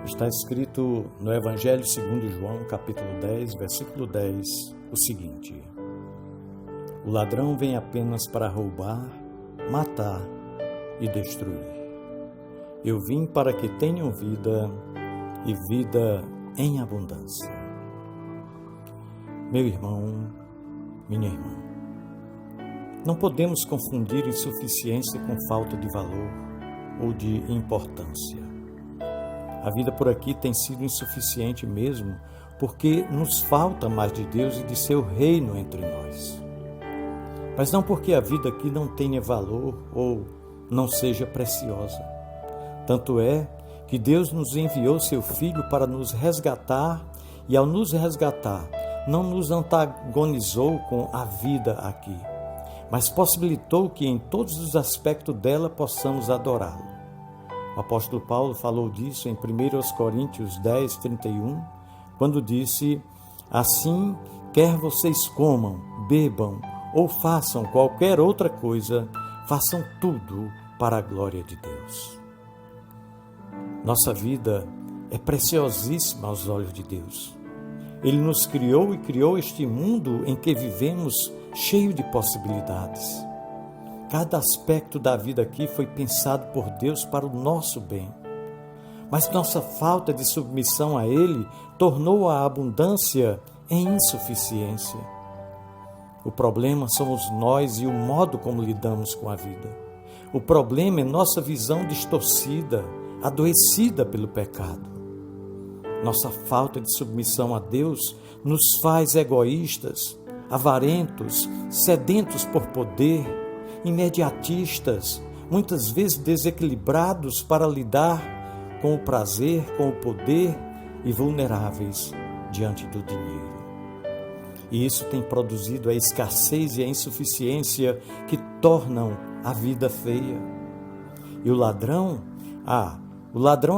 Está escrito no Evangelho segundo João, capítulo 10, versículo 10, o seguinte: O ladrão vem apenas para roubar, matar e destruir. Eu vim para que tenham vida e vida em abundância. Meu irmão, minha irmã, não podemos confundir insuficiência com falta de valor ou de importância. A vida por aqui tem sido insuficiente mesmo, porque nos falta mais de Deus e de seu reino entre nós. Mas não porque a vida aqui não tenha valor ou não seja preciosa. Tanto é que Deus nos enviou seu Filho para nos resgatar e, ao nos resgatar, não nos antagonizou com a vida aqui, mas possibilitou que em todos os aspectos dela possamos adorá-lo. O apóstolo Paulo falou disso em 1 Coríntios 10, 31, quando disse: Assim, quer vocês comam, bebam ou façam qualquer outra coisa, façam tudo para a glória de Deus. Nossa vida é preciosíssima aos olhos de Deus. Ele nos criou e criou este mundo em que vivemos cheio de possibilidades. Cada aspecto da vida aqui foi pensado por Deus para o nosso bem. Mas nossa falta de submissão a Ele tornou a abundância em insuficiência. O problema somos nós e o modo como lidamos com a vida. O problema é nossa visão distorcida, adoecida pelo pecado. Nossa falta de submissão a Deus nos faz egoístas, avarentos, sedentos por poder, imediatistas, muitas vezes desequilibrados para lidar com o prazer, com o poder e vulneráveis diante do dinheiro. E isso tem produzido a escassez e a insuficiência que tornam a vida feia. E o ladrão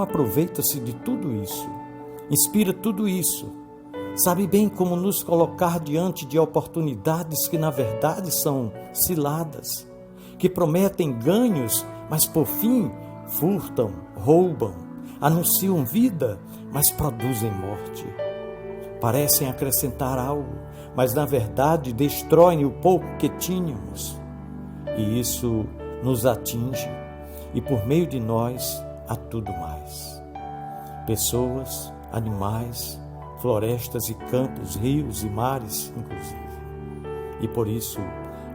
aproveita-se de tudo isso, inspira tudo isso, sabe bem como nos colocar diante de oportunidades que na verdade são ciladas, que prometem ganhos, mas por fim furtam, roubam, anunciam vida, mas produzem morte. Parecem acrescentar algo, mas na verdade destroem o pouco que tínhamos. E isso nos atinge, e por meio de nós há tudo mais. Pessoas, animais, florestas e campos, rios e mares, inclusive. E por isso,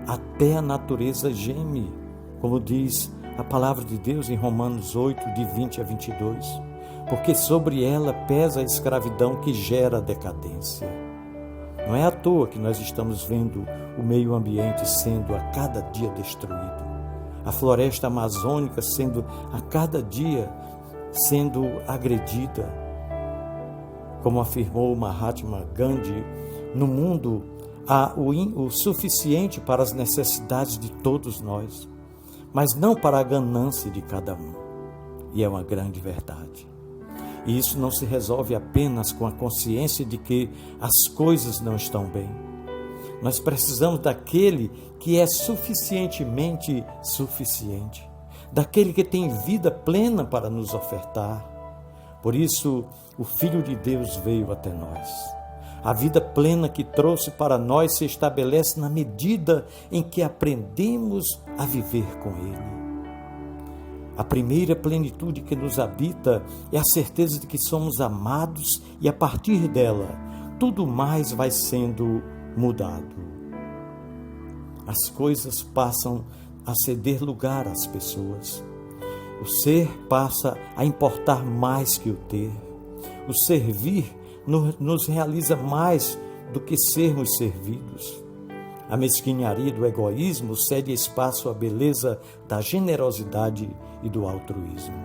até a natureza geme, como diz a palavra de Deus em Romanos 8, de 20 a 22, porque sobre ela pesa a escravidão que gera a decadência. Não é à toa que nós estamos vendo o meio ambiente sendo a cada dia destruído, a floresta amazônica sendo a cada dia sendo agredida. Como afirmou Mahatma Gandhi, no mundo há o suficiente para as necessidades de todos nós, mas não para a ganância de cada um. E é uma grande verdade. E isso não se resolve apenas com a consciência de que as coisas não estão bem. Nós precisamos daquele que é suficientemente suficiente, daquele que tem vida plena para nos ofertar. Por isso, o Filho de Deus veio até nós. A vida plena que trouxe para nós se estabelece na medida em que aprendemos a viver com Ele. A primeira plenitude que nos habita é a certeza de que somos amados e, a partir dela, tudo mais vai sendo mudado. As coisas passam a ceder lugar às pessoas. O ser passa a importar mais que o ter. O servir nos realiza mais do que sermos servidos. A mesquinharia do egoísmo cede espaço à beleza da generosidade e do altruísmo.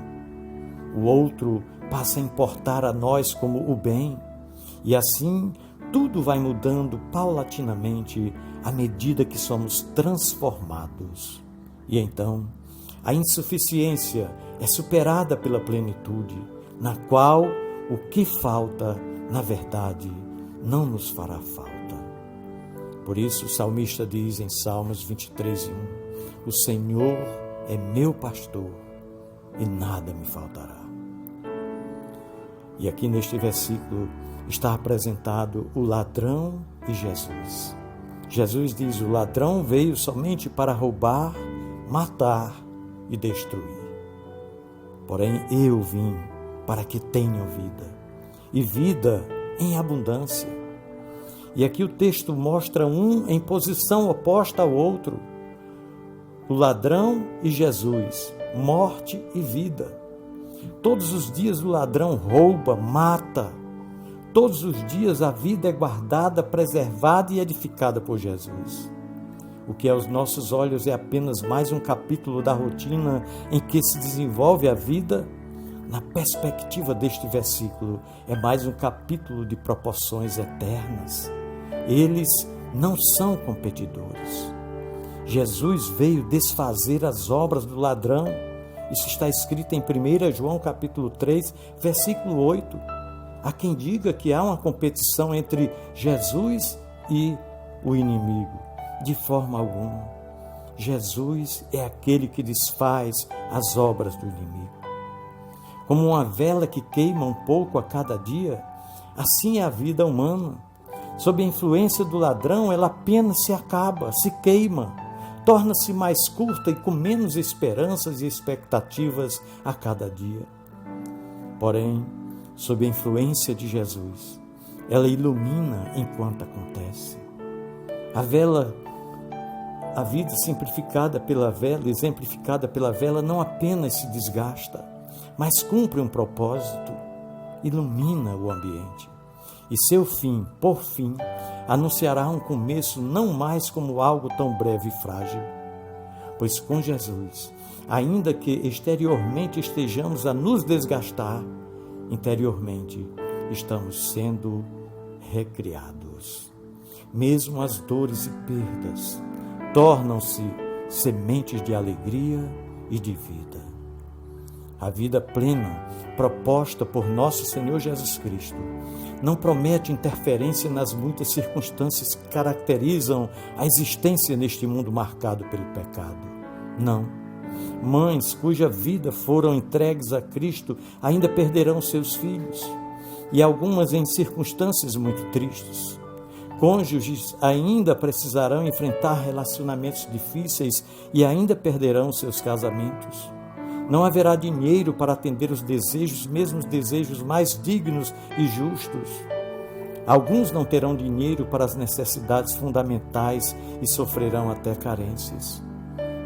O outro passa a importar a nós como o bem, e assim tudo vai mudando paulatinamente à medida que somos transformados. E então, a insuficiência é superada pela plenitude, na qual o que falta, na verdade, não nos fará falta. Por isso o salmista diz em Salmos 23:1: O Senhor é meu pastor e nada me faltará. E aqui neste versículo está apresentado o ladrão e Jesus. Jesus diz: o ladrão veio somente para roubar, matar e destruir. Porém, eu vim para que tenham vida, e vida em abundância. E aqui o texto mostra um em posição oposta ao outro. O ladrão e Jesus, morte e vida. Todos os dias o ladrão rouba, mata. Todos os dias a vida é guardada, preservada e edificada por Jesus. O que aos nossos olhos é apenas mais um capítulo da rotina em que se desenvolve a vida, na perspectiva deste versículo, é mais um capítulo de proporções eternas. Eles não são competidores. Jesus veio desfazer as obras do ladrão. Isso está escrito em 1 João capítulo 3, versículo 8. Há quem diga que há uma competição entre Jesus e o inimigo. De forma alguma. Jesus é aquele que desfaz as obras do inimigo. Como uma vela que queima um pouco a cada dia, assim é a vida humana. Sob a influência do ladrão, ela apenas se acaba, se queima, torna-se mais curta e com menos esperanças e expectativas a cada dia. Porém, sob a influência de Jesus, ela ilumina enquanto acontece. A vida simplificada pela vela, exemplificada pela vela, não apenas se desgasta, mas cumpre um propósito, ilumina o ambiente. E seu fim, por fim, anunciará um começo não mais como algo tão breve e frágil. Pois com Jesus, ainda que exteriormente estejamos a nos desgastar, interiormente estamos sendo recriados. Mesmo as dores e perdas tornam-se sementes de alegria e de vida. A vida plena proposta por nosso Senhor Jesus Cristo não promete interferência nas muitas circunstâncias que caracterizam a existência neste mundo marcado pelo pecado. Não. Mães cuja vida foram entregues a Cristo ainda perderão seus filhos, e algumas em circunstâncias muito tristes. Cônjuges ainda precisarão enfrentar relacionamentos difíceis e ainda perderão seus casamentos. Não haverá dinheiro para atender os desejos, mesmo os desejos mais dignos e justos. Alguns não terão dinheiro para as necessidades fundamentais e sofrerão até carências.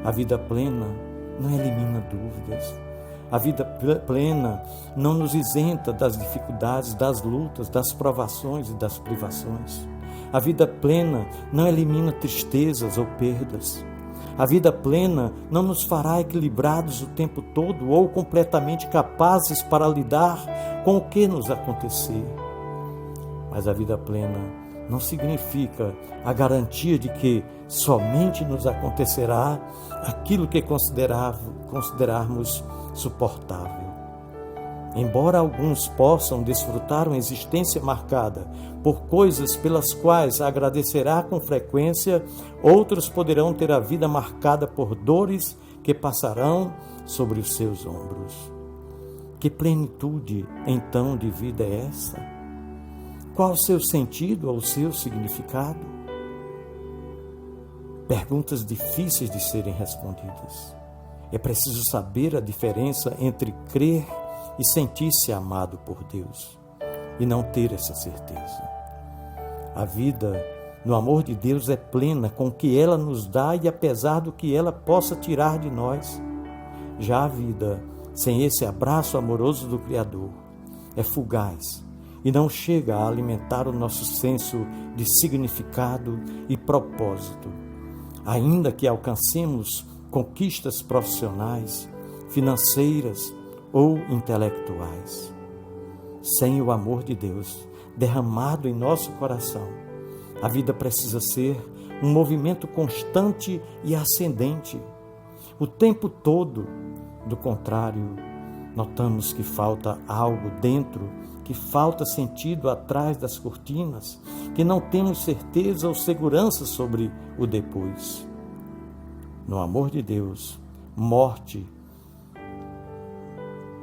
A vida plena não elimina dúvidas. A vida plena não nos isenta das dificuldades, das lutas, das provações e das privações. A vida plena não elimina tristezas ou perdas. A vida plena não nos fará equilibrados o tempo todo ou completamente capazes para lidar com o que nos acontecer. Mas a vida plena não significa a garantia de que somente nos acontecerá aquilo que considerarmos suportável. Embora alguns possam desfrutar uma existência marcada por coisas pelas quais agradecerá com frequência, outros poderão ter a vida marcada por dores que passarão sobre os seus ombros. Que plenitude, então, de vida é essa? Qual o seu sentido ou o seu significado? Perguntas difíceis de serem respondidas. É preciso saber a diferença entre crer e sentir-se amado por Deus e não ter essa certeza. A vida no amor de Deus é plena com o que ela nos dá e apesar do que ela possa tirar de nós. Já a vida, sem esse abraço amoroso do Criador, é fugaz e não chega a alimentar o nosso senso de significado e propósito, ainda que alcancemos conquistas profissionais, financeiras ou intelectuais. Sem o amor de Deus derramado em nosso coração, a vida precisa ser um movimento constante e ascendente, o tempo todo. Do contrário, notamos que falta algo dentro, que falta sentido atrás das cortinas, que não temos certeza ou segurança sobre o depois. No amor de Deus, morte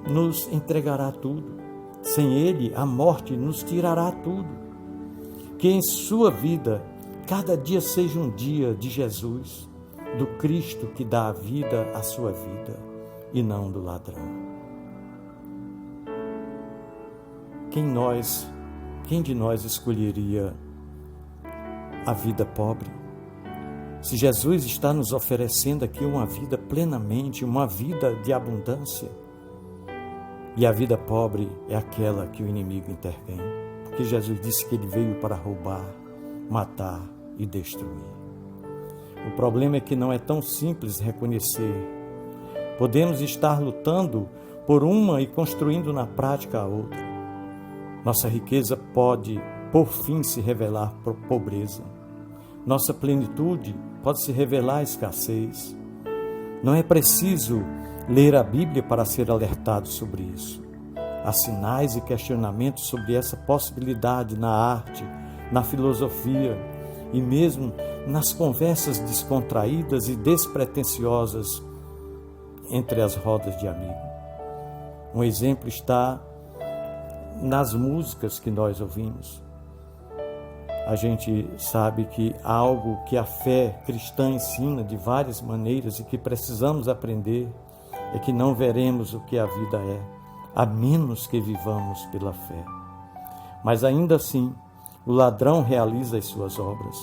nos entregará tudo, Sem Ele, a morte nos tirará tudo. Que em sua vida, cada dia seja um dia de Jesus, do Cristo que dá a vida à sua vida, e não do ladrão. Quem de nós escolheria a vida pobre? Se Jesus está nos oferecendo aqui uma vida plenamente, uma vida de abundância, e a vida pobre é aquela que o inimigo intervém, porque Jesus disse que ele veio para roubar, matar e destruir. O problema é que não é tão simples reconhecer. Podemos estar lutando por uma e construindo na prática a outra. Nossa riqueza pode, por fim, se revelar pobreza. Nossa plenitude pode se revelar escassez. Não é preciso ler a Bíblia para ser alertado sobre isso. Há sinais e questionamentos sobre essa possibilidade na arte, na filosofia e mesmo nas conversas descontraídas e despretensiosas entre as rodas de amigos. Um exemplo está nas músicas que nós ouvimos. A gente sabe que há algo que a fé cristã ensina de várias maneiras e que precisamos aprender é que não veremos o que a vida é, a menos que vivamos pela fé. Mas ainda assim, o ladrão realiza as suas obras.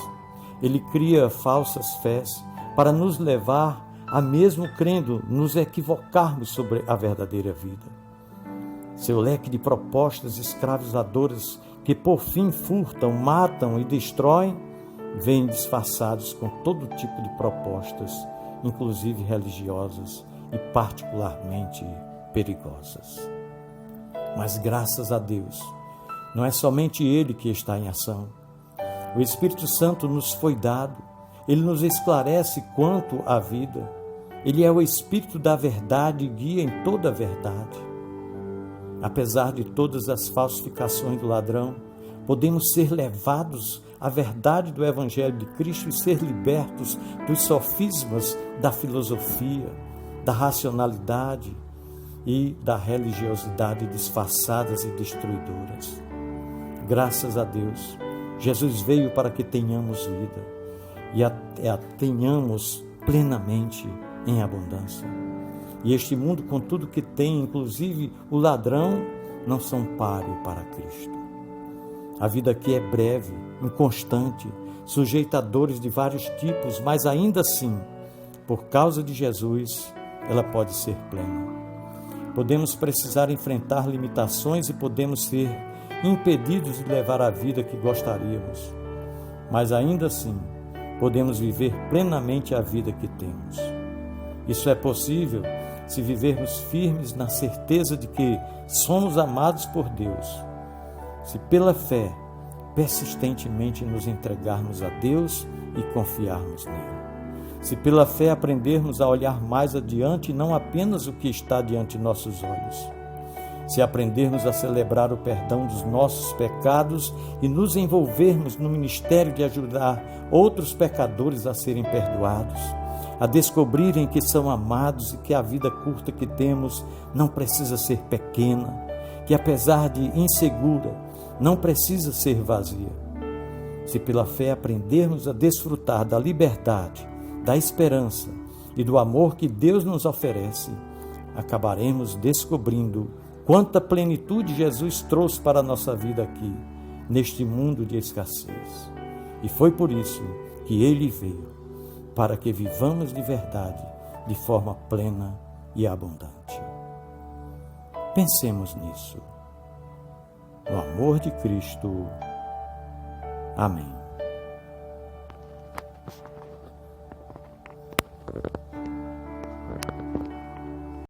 Ele cria falsas fés para nos levar a, mesmo crendo, nos equivocarmos sobre a verdadeira vida. Seu leque de propostas escravizadoras que por fim furtam, matam e destroem, vêm disfarçados com todo tipo de propostas, inclusive religiosas e particularmente perigosas. Mas graças a Deus, não é somente Ele que está em ação. O Espírito Santo nos foi dado, Ele nos esclarece quanto à vida. Ele é o Espírito da verdade e guia em toda a verdade. Apesar de todas as falsificações do ladrão, podemos ser levados à verdade do Evangelho de Cristo e ser libertos dos sofismas da filosofia, da racionalidade e da religiosidade disfarçadas e destruidoras. Graças a Deus, Jesus veio para que tenhamos vida e a tenhamos plenamente em abundância. E este mundo, com tudo que tem, inclusive o ladrão, não são páreo para Cristo. A vida aqui é breve, inconstante, sujeita a dores de vários tipos, mas ainda assim, por causa de Jesus, ela pode ser plena. Podemos precisar enfrentar limitações e podemos ser impedidos de levar a vida que gostaríamos, mas ainda assim, podemos viver plenamente a vida que temos. Isso é possível se vivermos firmes na certeza de que somos amados por Deus, se pela fé persistentemente nos entregarmos a Deus e confiarmos nele, se pela fé aprendermos a olhar mais adiante e não apenas o que está diante de nossos olhos, se aprendermos a celebrar o perdão dos nossos pecados e nos envolvermos no ministério de ajudar outros pecadores a serem perdoados, a descobrirem que são amados e que a vida curta que temos não precisa ser pequena, que apesar de insegura, não precisa ser vazia. Se pela fé aprendermos a desfrutar da liberdade, da esperança e do amor que Deus nos oferece, acabaremos descobrindo quanta plenitude Jesus trouxe para a nossa vida aqui, neste mundo de escassez. E foi por isso que Ele veio, para que vivamos de verdade, de forma plena e abundante. Pensemos nisso. No amor de Cristo. Amém.